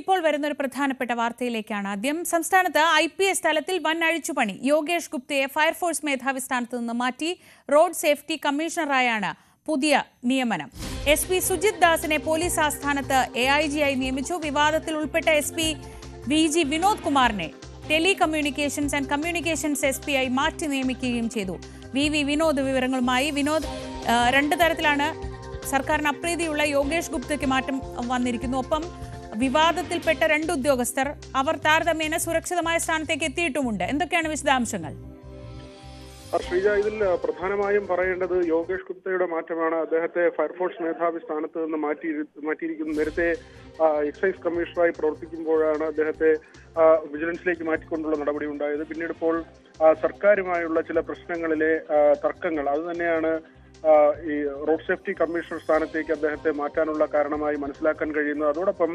ഇപ്പോൾ വരുന്ന ഒരു പ്രധാനപ്പെട്ട വാർത്തയിലേക്കാണ്. ആദ്യം സംസ്ഥാനത്ത് IPS തലത്തിൽ വൻ അഴിച്ചുപണി. യോഗേഷ് ഗുപ്തയെ ഫയർഫോഴ്സ് മേധാവി സ്ഥാനത്ത് നിന്ന് മാറ്റി റോഡ് സേഫ്റ്റി കമ്മീഷണറായാണ് പുതിയ നിയമനം. SP സുജിത് ദാസിനെ പോലീസ് ആസ്ഥാനത്ത് AIG ആയി നിയമിച്ചു. വിവാദത്തിൽ ഉൾപ്പെട്ട SP VG വിനോദ് കുമാറിനെ ടെലികമ്മ്യൂണിക്കേഷൻസ് ആൻഡ് കമ്മ്യൂണിക്കേഷൻസ് SP ആയി മാറ്റി നിയമിക്കുകയും ചെയ്തു. VV വിനോദ് വിവരങ്ങളുമായി. വിനോദ്, രണ്ട് തരത്തിലാണ് സർക്കാരിന് അപ്രീതിയുള്ള യോഗേഷ് ഗുപ്തയ്ക്ക് മാറ്റം വന്നിരിക്കുന്നു. ഒപ്പം വിവാദത്തിൽപ്പെട്ട രണ്ട് ഉദ്യോഗസ്ഥർ അവർ താരതമ്യേന സുരക്ഷിതമായ സ്ഥാനത്തേക്ക് എത്തിയിട്ടുമുണ്ട്. എന്തൊക്കെയാണ് വിശദാംശങ്ങൾ? ശ്രീജ, ഇതിൽ പ്രധാനമായും പറയേണ്ടത് യോഗേഷ് ഗുപ്തയുടെ മാറ്റമാണ്. അദ്ദേഹത്തെ ഫയർഫോഴ്സ് മേധാവി സ്ഥാനത്ത് നിന്ന് മാറ്റിയിരിക്കുന്നു. നേരത്തെ എക്സൈസ് കമ്മീഷണറായി പ്രവർത്തിക്കുമ്പോഴാണ് അദ്ദേഹത്തെ വിജിലൻസിലേക്ക് മാറ്റിക്കൊണ്ടുള്ള നടപടി ഉണ്ടായത്. പിന്നീട് ഇപ്പോൾ സർക്കാരുമായുള്ള ചില പ്രശ്നങ്ങളിലെ തർക്കങ്ങൾ, അത് തന്നെയാണ് ഈ റോഡ് സേഫ്റ്റി കമ്മീഷണർ സ്ഥാനത്തേക്ക് അദ്ദേഹത്തെ മാറ്റാനുള്ള കാരണമായി മനസ്സിലാക്കാൻ കഴിയുന്നത്. അതോടൊപ്പം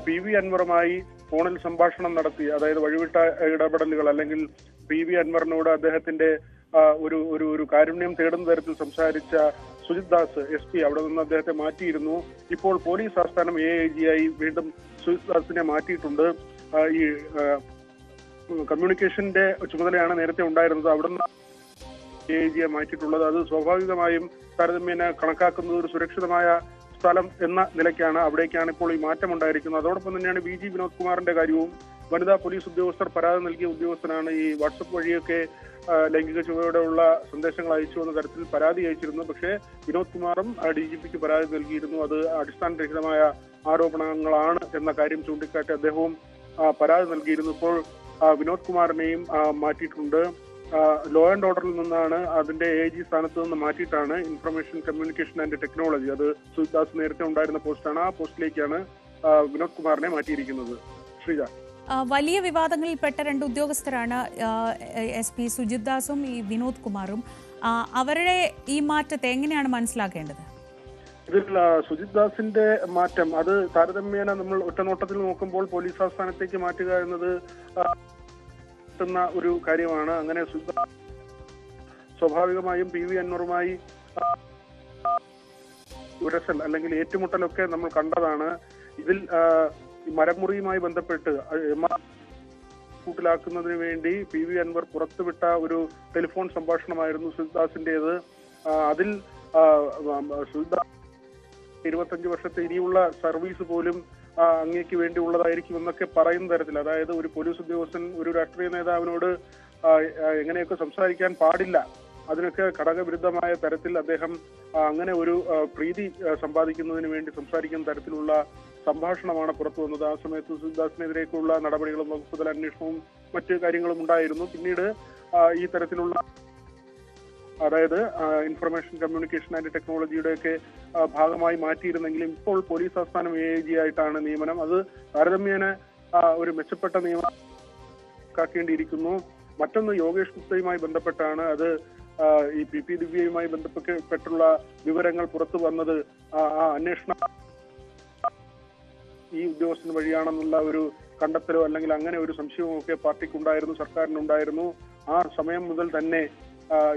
PV അൻവറുമായി ഫോണിൽ സംഭാഷണം നടത്തി, അതായത് വഴിവിട്ട ഇടപെടലുകൾ, അല്ലെങ്കിൽ PV അൻവറിനോട് അദ്ദേഹത്തിന്റെ ഒരു കാരുണ്യം തേടുന്ന തരത്തിൽ സംസാരിച്ച സുജിത് ദാസ് SP, അവിടെ നിന്ന് അദ്ദേഹത്തെ മാറ്റിയിരുന്നു. ഇപ്പോൾ പോലീസ് ആസ്ഥാനം AIG ആയി വീണ്ടും സുജിത് ദാസിനെ മാറ്റിയിട്ടുണ്ട്. ഈ കമ്മ്യൂണിക്കേഷന്റെ ചുമതലയാണ് നേരത്തെ ഉണ്ടായിരുന്നത്. അവിടുന്ന് AIG മാറ്റിയിട്ടുള്ളത്. അത് സ്വാഭാവികമായും താരതമ്യേന കണക്കാക്കുന്നത് ഒരു സുരക്ഷിതമായ സ്ഥലം എന്ന നിലയ്ക്കാണ്. അവിടേക്കാണ് ഇപ്പോൾ ഈ മാറ്റം ഉണ്ടായിരിക്കുന്നത്. അതോടൊപ്പം തന്നെയാണ് VG വിനോദ് കുമാറിന്റെ കാര്യവും. വനിതാ പോലീസ് ഉദ്യോഗസ്ഥർ പരാതി നൽകിയ ഉദ്യോഗസ്ഥനാണ്. ഈ വാട്സപ്പ് വഴിയൊക്കെ ലൈംഗിക ചുവയോടെയുള്ള സന്ദേശങ്ങൾ അയച്ചു എന്ന തരത്തിൽ പരാതി അയച്ചിരുന്നു. പക്ഷേ വിനോദ് കുമാറും DGPക്ക് പരാതി നൽകിയിരുന്നു. അത് അടിസ്ഥാനരഹിതമായ ആരോപണങ്ങളാണ് എന്ന കാര്യം ചൂണ്ടിക്കാട്ടി അദ്ദേഹവും പരാതി നൽകിയിരുന്നു. ഇപ്പോൾ വിനോദ് കുമാറിനെയും മാറ്റിയിട്ടുണ്ട്. ലോ ആൻഡ് ഓർഡറിൽ നിന്നാണ് അതിന്റെ AIG സ്ഥാനത്ത് നിന്ന് മാറ്റിയിട്ടാണ് ഇൻഫർമേഷൻ കമ്മ്യൂണിക്കേഷൻ ആൻഡ് ടെക്നോളജി, അത് സുജിത് ദാസ് നേരത്തെ ഉണ്ടായിരുന്ന പോസ്റ്റാണ്. ആ പോസ്റ്റിലേക്കാണ് വിനോദ് കുമാറിനെ മാറ്റിയിരിക്കുന്നത്. ശ്രീജ, വലിയ വിവാദങ്ങളിൽപ്പെട്ട രണ്ട് ഉദ്യോഗസ്ഥരാണ് SP സുജിത് ദാസും ഈ വിനോദ് കുമാറും. അവരുടെ ഈ മാറ്റത്തെ എങ്ങനെയാണ് മനസ്സിലാക്കേണ്ടത്? ഇതിൽ സുജിത് ദാസിന്റെ മാറ്റം അത് താരതമ്യേന നമ്മൾ ഒറ്റനോട്ടത്തിൽ നോക്കുമ്പോൾ പോലീസ് ആസ്ഥാനത്തേക്ക് മാറ്റുക എന്നത് ഒരു കാര്യമാണ്. അങ്ങനെ സ്വാഭാവികമായും PV അൻവറുമായി ഉരസൽ അല്ലെങ്കിൽ ഏറ്റുമുട്ടലൊക്കെ നമ്മൾ കണ്ടതാണ്. ഇതിൽ മരമുറിയുമായി ബന്ധപ്പെട്ട് കൂട്ടിലാക്കുന്നതിന് വേണ്ടി PV അൻവർ പുറത്തുവിട്ട ഒരു ടെലിഫോൺ സംഭാഷണമായിരുന്നു സുജിത് ദാസിന്റേത്. അതിൽ സുജിത് ദാസ് 25 വർഷത്തെ ഇനിയുള്ള സർവീസ് പോലും അങ്ങേക്ക് വേണ്ടി ഉള്ളതായിരിക്കും എന്നൊക്കെ പറയുന്ന തരത്തിൽ, അതായത് ഒരു പോലീസ് ഉദ്യോഗസ്ഥൻ ഒരു രാഷ്ട്രീയ നേതാവിനോട് എങ്ങനെയൊക്കെ സംസാരിക്കാൻ പാടില്ല, അതിനൊക്കെ ഘടകവിരുദ്ധമായ തരത്തിൽ അദ്ദേഹം അങ്ങനെ ഒരു പ്രീതി സമ്പാദിക്കുന്നതിന് വേണ്ടി സംസാരിക്കുന്ന തരത്തിലുള്ള സംഭാഷണമാണ് പുറത്തു വന്നത്. ആ സമയത്ത് സുജിത്ദാസിനെതിരേക്കുള്ള നടപടികളും വകുപ്പുതല അന്വേഷണവും മറ്റു കാര്യങ്ങളും ഉണ്ടായിരുന്നു. പിന്നീട് ഈ തരത്തിലുള്ള, അതായത് ഇൻഫർമേഷൻ കമ്മ്യൂണിക്കേഷൻ ആൻഡ് ടെക്നോളജിയുടെ ഒക്കെ ഭാഗമായി മാറ്റിയിരുന്നെങ്കിലും ഇപ്പോൾ പോലീസ് ആസ്ഥാനം AIG ആയിട്ടാണ് നിയമനം. അത് താരതമ്യേന ഒരു മെച്ചപ്പെട്ട നിയമമാക്കേണ്ടിയിരിക്കുന്നു. മറ്റൊന്ന് യോഗേഷ് ഗുപ്തയുമായി ബന്ധപ്പെട്ടാണ്. അത് ഈ PP ദിവ്യയുമായി ബന്ധപ്പെട്ടുള്ള വിവരങ്ങൾ പുറത്തു വന്നത് ആ അന്വേഷണം ഈ ഉദ്യോഗസ്ഥൻ വഴിയാണെന്നുള്ള ഒരു കണ്ടെത്തലോ അല്ലെങ്കിൽ അങ്ങനെ ഒരു സംശയവും ഒക്കെ പാർട്ടിക്കുണ്ടായിരുന്നു, സർക്കാരിനുണ്ടായിരുന്നു. ആ സമയം മുതൽ തന്നെ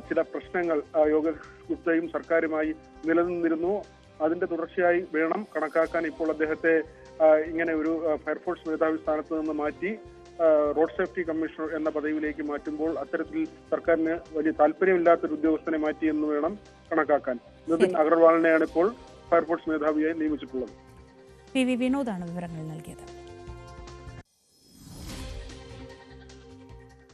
ചില പ്രശ്നങ്ങൾ യോഗേഷ് ഗുപ്തയും സർക്കാരുമായി നിലനിന്നിരുന്നു. അതിന്റെ തുടർച്ചയായി വേണം കണക്കാക്കാൻ ഇപ്പോൾ അദ്ദേഹത്തെ ഇങ്ങനെ ഒരു ഫയർഫോഴ്സ് മേധാവി സ്ഥാനത്ത് നിന്ന് മാറ്റി റോഡ് സേഫ്റ്റി കമ്മീഷണർ എന്ന പദവിയിലേക്ക് മാറ്റുമ്പോൾ അത്തരത്തിൽ സർക്കാരിന് വലിയ താല്പര്യമില്ലാത്തൊരു ഉദ്യോഗസ്ഥനെ മാറ്റി എന്ന് വേണം കണക്കാക്കാൻ. നിതിൻ അഗർവാളിനെയാണ് ഇപ്പോൾ ഫയർഫോഴ്സ് മേധാവിയായി നിയമിച്ചിട്ടുള്ളത്. PV വിനോദാണ് വിവരങ്ങൾ നൽകിയത്.